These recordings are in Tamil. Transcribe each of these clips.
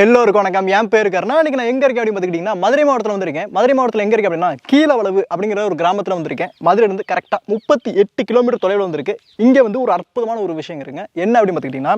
எல்லோருக்கும் வணக்கம். என் பேர் கர்ணா. இன்னைக்கு நான் எங்கே இருக்கேன் அப்படின்னு பார்த்துக்கிட்டிங்கன்னா மதுரை மாவட்டத்தில் வந்திருக்கேன். மதுரை மாவட்டத்தில் எங்கே இருக்கேன் அப்படின்னா கீழவளவு அப்படிங்கிற ஒரு கிராமத்தில் வந்திருக்கேன். மதுரையிலேருந்து கரெக்டாக 38 கிலோமீட்டர் தொலைவில் வந்திருக்கு. இங்கே வந்து ஒரு அற்புதமான ஒரு விஷயம் இருக்குங்க. என்ன அப்படின்னு பார்த்துக்கிட்டிங்கன்னா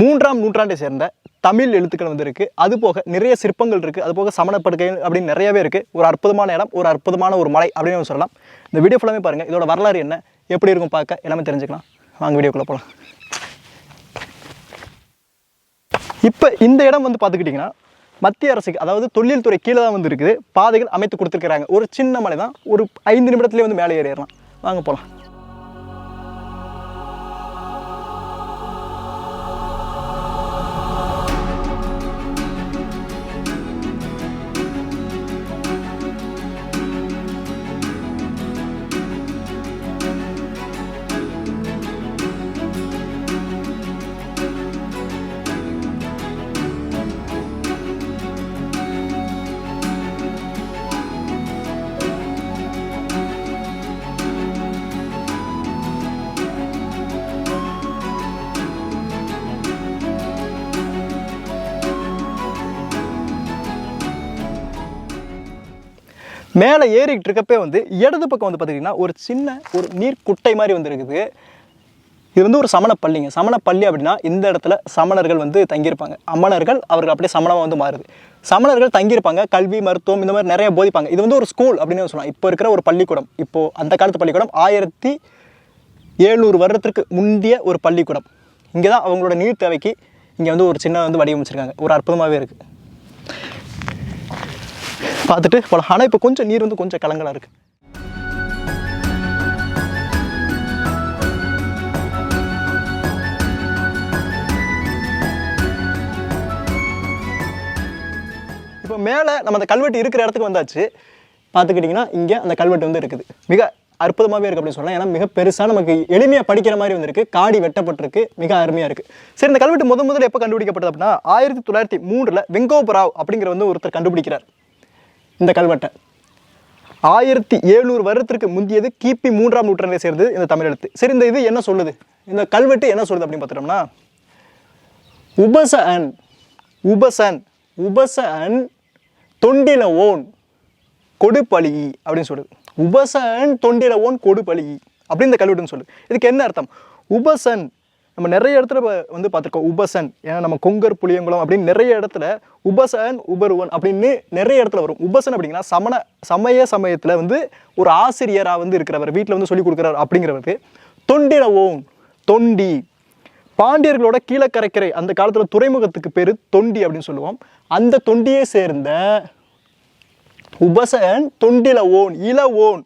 3ஆம் நூற்றாண்டை சேர்ந்த தமிழ் எழுத்துக்கள் வந்து இருக்குது. அது போக நிறைய சிற்பங்கள் இருக்குது. அது போக சமணப்படுக்கைகள் அப்படின்னு நிறையவே இருக்குது. ஒரு அற்புதமான இடம், ஒரு அற்புதமான ஒரு மலை அப்படின்னு சொல்லலாம். இந்த வீடியோ ஃபுல்லாமே பாருங்கள். இதோட வரலாறு என்ன, எப்படி இருக்கும் பார்க்க எல்லாமே தெரிஞ்சுக்கலாம். வாங்க வீடியோக்குள்ளே போகலாம். இப்போ இந்த இடம் வந்து பார்த்துக்கிட்டிங்கன்னா மத்திய அரசுக்கு, அதாவது தொழில் துறை கீழே தான் வந்து இருக்குது. பாதைகள் அமைத்து கொடுத்துருக்குறாங்க. ஒரு சின்ன மலை தான், ஒரு 5 நிமிடத்துலேயே வந்து மேலே ஏறிடலாம். வாங்க போகலாம். மேலே ஏறிக்கிட்டு இருக்கப்பே வந்து இடது பக்கம் வந்து பார்த்திங்கன்னா ஒரு சின்ன ஒரு நீர் குட்டை மாதிரி வந்து இருக்குது. இது வந்து ஒரு சமண பள்ளிங்க. சமண பள்ளி அப்படின்னா இந்த இடத்துல சமணர்கள் வந்து தங்கியிருப்பாங்க. அமணர்கள் அவர்கள் அப்படியே சமணமாக வந்து மாறுது. சமணர்கள் தங்கியிருப்பாங்க. கல்வி, மருத்துவம் இந்த மாதிரி நிறைய போதிப்பாங்க. இது வந்து ஒரு ஸ்கூல் அப்படின்னு சொல்லலாம். இப்போ இருக்கிற ஒரு பள்ளிக்கூடம். இப்போது அந்த காலத்து பள்ளிக்கூடம் 1700 வருடத்திற்கு முந்தைய ஒரு பள்ளிக்கூடம். இங்கே தான் அவங்களோட நீர் தேவைக்கு இங்கே வந்து ஒரு சின்ன வந்து வடிவமைச்சிருக்காங்க. ஒரு அற்புதமாகவே இருக்குது. பார்த்துட்டு போகலாம். ஆனால் இப்போ கொஞ்சம் நீர் வந்து கொஞ்சம் கலங்கலாக இருக்குது. இப்போ மேலே நம்ம அந்த கல்வெட்டு இருக்கிற இடத்துக்கு வந்தாச்சு. பார்த்துக்கிட்டிங்கன்னா இங்கே அந்த கல்வெட்டு வந்து இருக்குது. மிக அற்புதமாகவே இருக்குது அப்படின்னு சொல்லலாம். ஏன்னா மிக பெருசாக நமக்கு எளிமையாக படிக்கிற மாதிரி வந்துருக்கு. காடி வெட்டப்பட்டிருக்கு. மிக அருமையாக இருக்குது. சரி, இந்த கல்வெட்டு முதல்ல எப்போ கண்டுபிடிக்கப்பட்டது அப்படின்னா 1903 வெங்கோபராவ் அப்படிங்கிற வந்து ஒருத்தர் கண்டுபிடிக்கிறார் இந்த கல்வெட்டை. 1700 வருடத்திற்கு முந்தியது. கிபி 3ஆம் நூற்றாண்டை சேர்ந்தது இந்த தமிழ் எழுத்து. சரி, இந்த இது என்ன சொல்லுது, இந்த கல்வெட்டு என்ன சொல்லுது அப்படின்னு பார்த்துட்டோம்னா உபசன் தொண்டில ஓன் கொடுப்பலி அப்படின்னு சொல்லுது. உபசன் தொண்டில ஓன் கொடுப்பலி அப்படின்னு இந்த கல்வெட்டுன்னு சொல்லுது. இதுக்கு என்ன அர்த்தம்? உபசன் நம்ம நிறைய இடத்துல வந்து பார்த்துருக்கோம். உபசன், ஏன்னா நம்ம கொங்கர் புளியங்குளம் அப்படின்னு நிறைய இடத்துல உபசன் உபருவன் அப்படின்னு நிறைய இடத்துல வரும். உபசன் அப்படிங்கன்னா சமயத்தில் வந்து ஒரு ஆசிரியராக வந்து இருக்கிறவர், வீட்டில் வந்து சொல்லிக் கொடுக்குறாரு அப்படிங்கிறவருக்கு. தொண்டில ஓன் தொண்டி, பாண்டியர்களோட கீழக்கரைக்கரை அந்த காலத்தில் துறைமுகத்துக்கு பேர் தொண்டி அப்படின்னு சொல்லுவோம். அந்த தொண்டியை சேர்ந்த உபசன் தொண்டில ஓன் இள ஓன்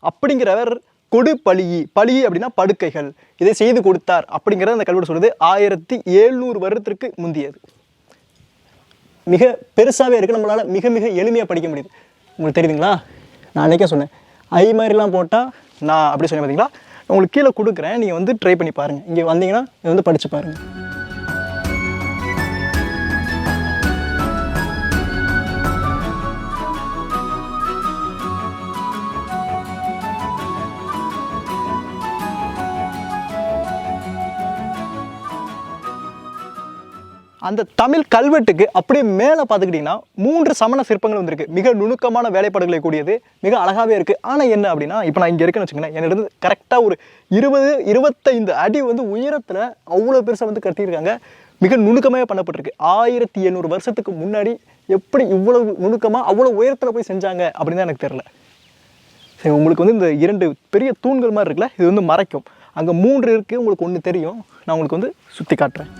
அப்படிங்கிறவர் கொடு பழி அப்படின்னா படுக்கைகள், இதை செய்து கொடுத்தார் அப்படிங்கிறத அந்த கல்வெட்டு சொல்லுது. 1700 வருடத்திற்கு முந்தியது. மிக பெருசாகவே இருக்குது. நம்மளால் மிக மிக எளிமையாக படிக்க முடியுது. உங்களுக்கு தெரியுதுங்களா? நான் அன்றைக்கே சொன்னேன் ஐ மாதிரிலாம் போட்டால் நான் அப்படி சொன்னேன். பார்த்தீங்களா? உங்களுக்கு கீழே கொடுக்குறேன், நீங்கள் வந்து ட்ரை பண்ணி பாருங்கள். இங்கே வந்தீங்கன்னா இதை வந்து படித்து பாருங்கள். அந்த தமிழ் கல்வெட்டுக்கு அப்படியே மேலே பார்த்துக்கிட்டிங்கன்னா 3 சமண சிற்பங்கள் வந்துருக்கு. மிக நுணுக்கமான வேலைப்பாடுகளை கூடியது, மிக அழகாகவே இருக்குது. ஆனால் என்ன அப்படின்னா, இப்போ நான் இங்கே இருக்கேன்னு வச்சுக்கோங்களேன், என்னிடம் கரெக்டாக ஒரு 20-25 அடி வந்து உயரத்தில் அவ்வளோ பெருசாக வந்து கட்டியிருக்காங்க. மிக நுணுக்கமாக பண்ணப்பட்டிருக்கு. 1700 வருஷத்துக்கு முன்னாடி எப்படி இவ்வளவு நுணுக்கமாக அவ்வளோ உயரத்தில் போய் செஞ்சாங்க அப்படின்னு தான் எனக்கு தெரில. சரி, உங்களுக்கு வந்து இந்த 2 பெரிய தூண்கள் மாதிரி இருக்குல்ல, இது வந்து மறைக்கும். அங்கே 3 இருக்குது. உங்களுக்கு ஒன்று தெரியும், நான் உங்களுக்கு வந்து சுற்றி காட்டுறேன்.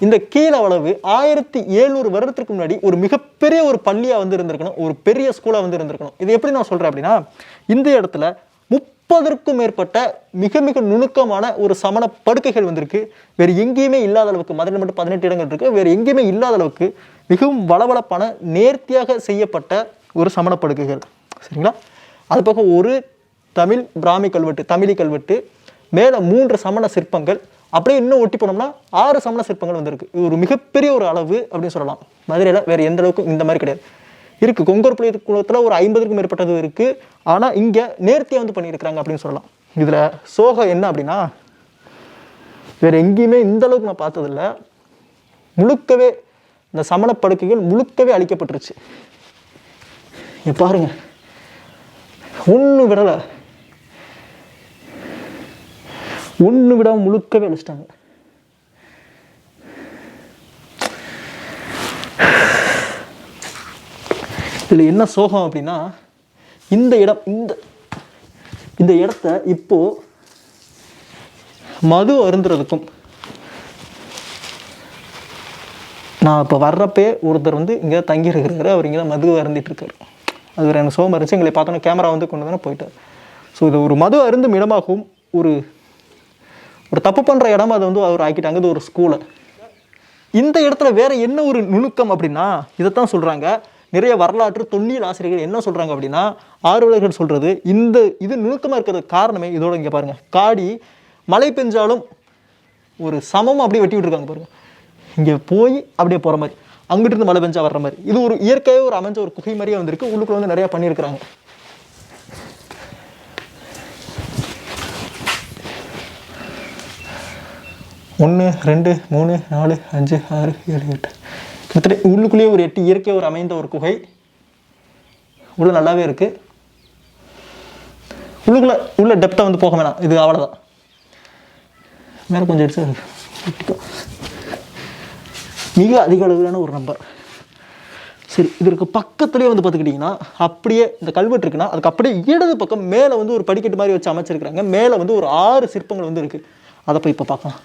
இந்த கீழவளவு 1700 வருடத்துக்கு முன்னாடி ஒரு மிகப்பெரிய ஒரு பள்ளியாக வந்து இருந்திருக்கணும், ஒரு பெரிய ஸ்கூலாக வந்து இருந்திருக்கணும். இது எப்படி நான் சொல்கிறேன் அப்படின்னா, இந்த இடத்துல 30க்கும் மேற்பட்ட மிக மிக நுணுக்கமான ஒரு சமண படுக்கைகள் வந்திருக்கு. வேறு எங்கேயுமே இல்லாத அளவுக்கு, மதுரையில் மட்டும் 18 இடங்கள் இருக்குது, வேறு எங்கேயுமே இல்லாத அளவுக்கு மிகவும் வளவளப்பான நேர்த்தியாக செய்யப்பட்ட ஒரு சமண படுக்கைகள். சரிங்களா? அது பக்கம் ஒரு தமிழ் பிராமி கல்வெட்டு, தமிழி கல்வெட்டு, மேலே 3 சமண சிற்பங்கள், அப்படியே இன்னும் ஒட்டி போனோம்னா 6 சமண சிற்பங்கள் வந்திருக்கு. இது ஒரு மிகப்பெரிய ஒரு அளவு அப்படின்னு சொல்லலாம். மதுரையில் வேறு எந்த அளவுக்கும் இந்த மாதிரி கிடையாது. இருக்குது, கொங்கர் புலிய குளத்தில் ஒரு 50க்கும் மேற்பட்டது இருக்குது. ஆனால் இங்கே நேர்த்தியாக வந்து பண்ணியிருக்கிறாங்க அப்படின்னு சொல்லலாம். இதில் சோகம் என்ன அப்படின்னா, வேறு எங்கேயுமே இந்த அளவுக்கு நான் பார்த்ததில்ல. முழுக்கவே இந்த சமண படுக்கைகள் முழுக்கவே அழிக்கப்பட்டுருச்சு. பாருங்க, ஒன்று விடலை, ஒன்று விடாமல் முழுக்கவே அழிச்சிட்டாங்க. இதில் என்ன சோகம் அப்படின்னா, இந்த இடம் இந்த இடத்த இப்போ மது அருந்துறதுக்கும், நான் இப்போ வர்றப்பே ஒருத்தர் வந்து இங்கே தங்கி இருக்கிறாரு, அவர் இங்கே தான் மது அருந்திட்டு இருக்காரு. அது வேறு எனக்கு சோகம் இருந்துச்சு. எங்களை பார்த்தோன்னா கேமரா வந்து கொண்டு தானே போயிட்டார். ஸோ இது ஒரு மது அருந்தும் இடமாகவும் ஒரு தப்பு பண்ணுற இடமா அதை வந்து அவர் ஆக்கிட்டாங்க. இது ஒரு ஸ்கூலை. இந்த இடத்துல வேற என்ன ஒரு நுணுக்கம் அப்படின்னா, இதைத்தான் சொல்கிறாங்க நிறைய வரலாற்று தொல்லியல் ஆசிரியர்கள் என்ன சொல்கிறாங்க அப்படின்னா, ஆர்வலர்கள் சொல்கிறது இது நுணுக்கமாக இருக்கிறதுக்கு காரணமே இதோட. இங்கே பாருங்கள், காடி மழை பெஞ்சாலும் ஒரு சமம் அப்படியே வெட்டி விட்டுருக்காங்க பாருங்கள். இங்கே போய் அப்படியே போகிற மாதிரி, அங்கிட்டு இருந்து மழை பெஞ்சா வர்ற மாதிரி, இது ஒரு இயற்கையாக ஒரு அமைஞ்ச ஒரு குகை மாதிரியே வந்திருக்கு. உள்ளுக்குள்ள வந்து நிறையா பண்ணியிருக்கிறாங்க. ஒன்று, 2, 3, 4, 5, 6, 7, 8 கிட்டத்தட்ட உள்ளுக்குள்ளேயே ஒரு 8 இயற்கையாக ஒரு அமைந்த ஒரு குகை. உள்ள நல்லாவே இருக்குது. உள்ள டெப்த்தாக வந்து போக வேணாம், இது அவ்வளோதான். மேலே கொஞ்சம் எடுத்து மிக அதிக அளவிலான ஒரு நம்பர். சரி, இதற்கு பக்கத்துலேயே வந்து பார்த்துக்கிட்டிங்கன்னா, அப்படியே இந்த கல்வெட்டு இருக்குன்னா அதுக்கு அப்படியே இடது பக்கம் மேலே வந்து ஒரு படிக்கட்டு மாதிரி வச்சு அமைச்சிருக்கிறாங்க. மேலே வந்து ஒரு 6 சிற்பங்கள் வந்து இருக்குது. அதை போய் இப்போ பார்க்கலாம்.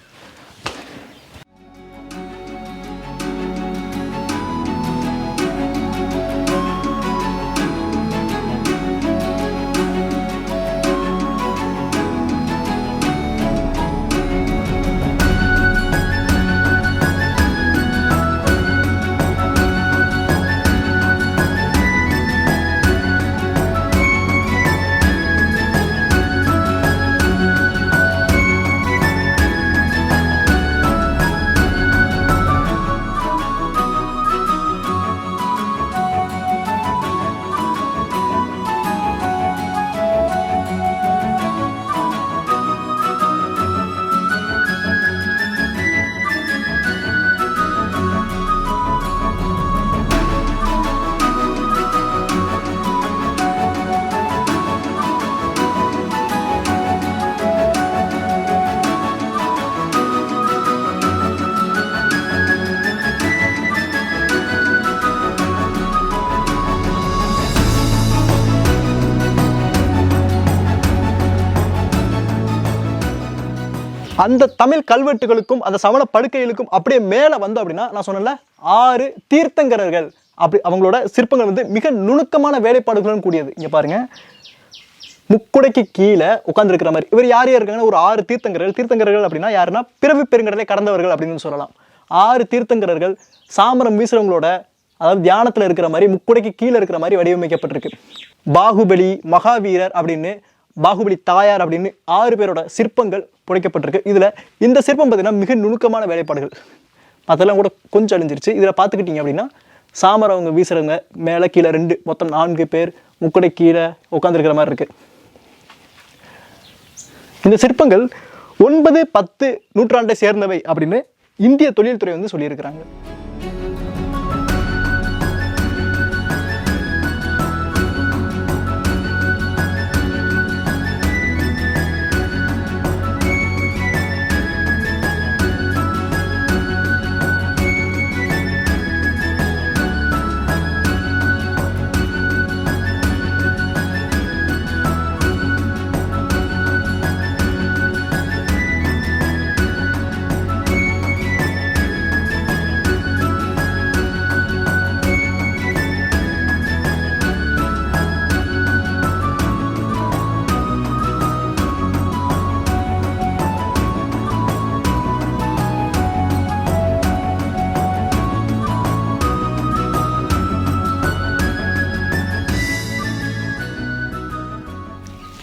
அந்த தமிழ் கல்வெட்டுகளுக்கும் அந்த சமண படுக்கைகளுக்கும் அப்படியே மேலே வந்தோம் அப்படின்னா, நான் சொன்னேன்ல 6 தீர்த்தங்கரர்கள், அப்படி அவங்களோட சிற்பங்கள் வந்து மிக நுணுக்கமான வேலைப்பாடுகளுடன் கூடியது. இங்கே பாருங்க, முக்குடைக்கு கீழே உட்காந்துருக்கிற மாதிரி இவர் யார் இருக்காங்கன்னா ஒரு 6 தீர்த்தங்கரர்கள். தீர்த்தங்கரர்கள் அப்படின்னா யாருன்னா பிறவி பெருங்கடலை கடந்தவர்கள் அப்படின்னு சொல்லலாம். 6 தீர்த்தங்கரர்கள் சாமரம் வீசுறவங்களோட, அதாவது தியானத்தில் இருக்கிற மாதிரி முக்குடைக்கு கீழே இருக்கிற மாதிரி வடிவமைக்கப்பட்டிருக்கு. பாகுபலி, மகாவீரர் அப்படின்னு, பாகுபலி தாயார் அப்படின்னு 6 பேரோட சிற்பங்கள் புடைக்கப்பட்டிருக்கு. இதில் இந்த சிற்பம் பார்த்தீங்கன்னா மிக நுணுக்கமான வேலைப்பாடுகள். அதெல்லாம் கூட கொஞ்சம் அழிஞ்சிருச்சு. இதில் பார்த்துக்கிட்டிங்க அப்படின்னா சாமரம் அவங்க வீசுறவங்க மேலே கீழே 2 மொத்தம் 4 பேர் முக்குடை கீழே உட்காந்துருக்கிற மாதிரி இருக்குது. இந்த சிற்பங்கள் 9, 10 நூற்றாண்டை சேர்ந்தவை அப்படின்னு இந்திய தொழில்துறை வந்து சொல்லியிருக்கிறாங்க.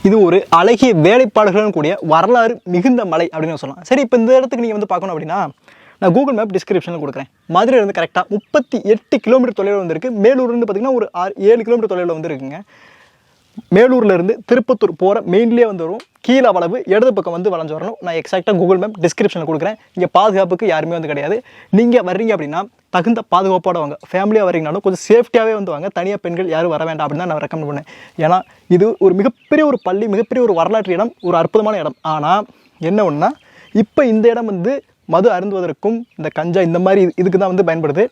இது ஒரு அழகிய வேலைப்பாடுகளுடன் கூடிய வரலாறு மிகுந்த மலை அப்படின்னு சொல்லலாம். சரி, இப்போ இந்த இடத்துக்கு நீங்கள் வந்து பார்க்கணும் அப்படின்னா நான் கூகுள் மேப் டிஸ்கிரிப்ஷனில் கொடுக்குறேன். மதுரையிலேருந்து கரெக்டாக 38 கிலோமீட்டர் தொலைவில் வந்துருக்கு. மேலூர்லேருந்து பார்த்திங்கன்னா ஒரு 7 கிலோமீட்டர் தொலைவில் வந்து இருக்குங்க. மேலூர்லேருந்து திருப்பத்தூர் போகிற மெயின்லேயே வந்து வரும். கீழவளவு இடது பக்கம் வந்து வளைஞ்சு வரணும். நான் எக்ஸாக்டாக கூகுள் மேப் டிஸ்கிரிப்ஷனில் கொடுக்குறேன். இங்கே பாதுகாப்புக்கு யாருமே வந்து கிடையாது. நீங்கள் வர்றீங்க அப்படின்னா தகுந்த பாதுகாப்போட வாங்க. ஃபேமிலியாக வரீங்கனாலும் கொஞ்சம் சேஃப்டியாகவே வந்து வாங்க. தனியாக பெண்கள் யாரும் வர வேண்டாம் அப்படின்னு தான் நான் ரெக்கமெண்ட் பண்ணேன். ஏன்னா இது ஒரு மிகப்பெரிய ஒரு பள்ளி, மிகப்பெரிய ஒரு வரலாற்று இடம், ஒரு அற்புதமான இடம். ஆனால் என்ன ஒன்றுனா இப்போ இந்த இடம் வந்து மது அருந்துவதற்கும் இந்த கஞ்சா இந்த மாதிரி இதுக்கு தான் வந்து பயன்படுது.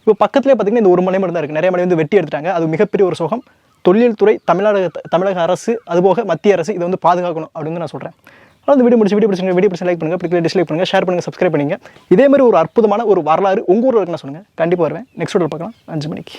இப்போ பக்கத்துலேயே பார்த்திங்கன்னா இந்த ஒரு மலை மட்டும் தான் இருக்குது. நிறைய மலை வந்து வெட்டி எடுத்துட்டாங்க. அது மிகப்பெரிய ஒரு சோகம். தொழில் துறை, தமிழக அரசு, அதுபோக மத்திய அரசு இதை வந்து பாதுகாக்கணும் அப்படின்னு நான் சொல்கிறேன். ஆனால் இந்த வீடியோ பிடிச்சி லைக் பண்ணுங்கள், பிடிக்கல டிஸ்லைக் பண்ணுங்கள், ஷேர் பண்ணுங்கள், சப்ஸ்கிரைப் பண்ணுங்கள். இதே மாதிரி ஒரு அற்புதமான ஒரு வரலாறு உங்கள் ஊரில் இருக்குன்னு சொல்லுங்கள். கண்டிப்பாக வருவேன். நெக்ஸ்ட் வீடியோ பார்க்கலாம் 5 மணிக்கு.